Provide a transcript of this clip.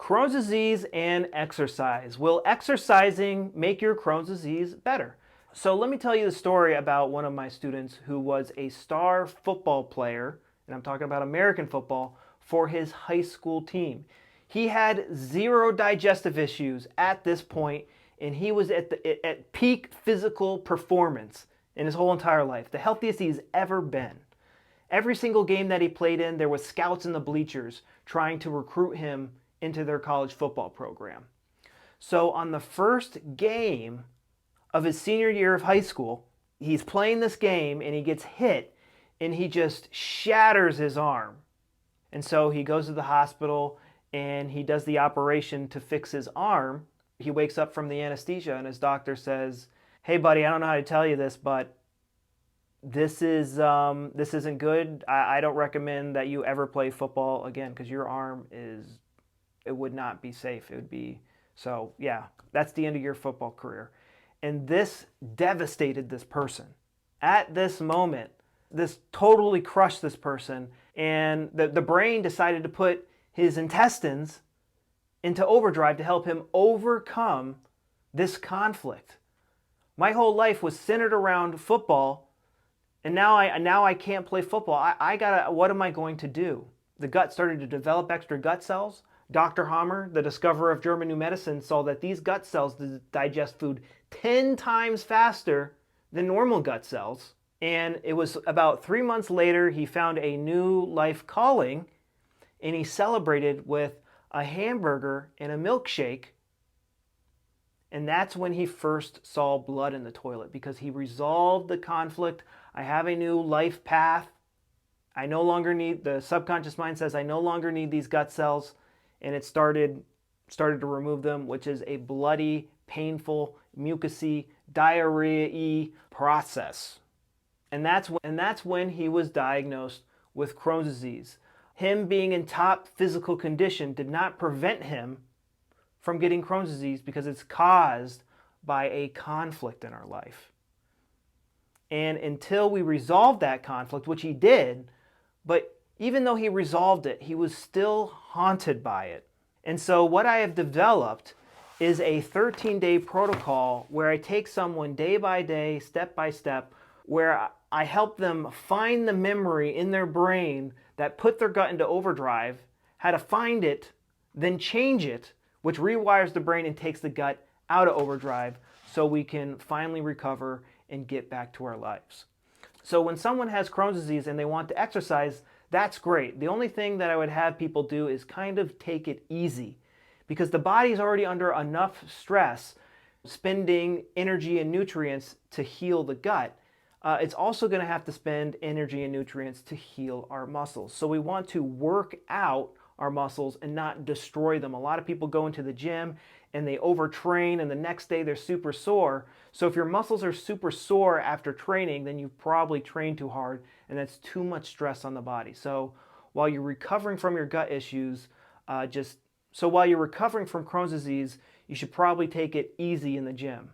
Crohn's disease and exercise. Will exercising make your Crohn's disease better? So let me tell you the story about one of my students who was a star football player, and I'm talking about American football, for his high school team. He had zero digestive issues at this point, and he was at peak physical performance in his whole entire life, the healthiest he's ever been. Every single game that he played in, there was scouts in the bleachers trying to recruit him into their college football program. So on the first game of his senior year of high school, he's playing this game and he gets hit and he just shatters his arm. And so he goes to the hospital and he does the operation to fix his arm. He wakes up from the anesthesia and his doctor says, "Hey buddy, I don't know how to tell you this, but this isn't good. I don't recommend that you ever play football again because your arm it would not be safe. It would be, so yeah, that's the end of your football career." And this devastated this person. At this moment, this totally crushed this person, and the brain decided to put his intestines into overdrive to help him overcome this conflict. My whole life was centered around football, and now I can't play football. What am I going to do? The gut started to develop extra gut cells. Dr. Hammer, the discoverer of German new medicine, saw that these gut cells digest food 10 times faster than normal gut cells. And it was about 3 months later, he found a new life calling, and he celebrated with a hamburger and a milkshake. And that's when he first saw blood in the toilet, because he resolved the conflict. I have a new life path. I no longer need, the subconscious mind says, I no longer need these gut cells. And it started to remove them, which is a bloody, painful, mucousy, diarrhea-y process. And that's when he was diagnosed with Crohn's disease. Him being in top physical condition did not prevent him from getting Crohn's disease, because it's caused by a conflict in our life. And until we resolved that conflict, which he did, but even though he resolved it, he was still haunted by it. And so what I have developed is a 13-day protocol where I take someone day by day, step by step, where I help them find the memory in their brain that put their gut into overdrive, how to find it, then change it, which rewires the brain and takes the gut out of overdrive so we can finally recover and get back to our lives. So when someone has Crohn's disease and they want to exercise, that's great. The only thing that I would have people do is kind of take it easy, because the body's already under enough stress spending energy and nutrients to heal the gut. It's also going to have to spend energy and nutrients to heal our muscles. So we want to work out our muscles and not destroy them. A lot of people go into the gym and they overtrain, and the next day they're super sore. So if your muscles are super sore after training, then you've probably trained too hard, and that's too much stress on the body. So while you're recovering from your gut issues, while you're recovering from Crohn's disease, you should probably take it easy in the gym.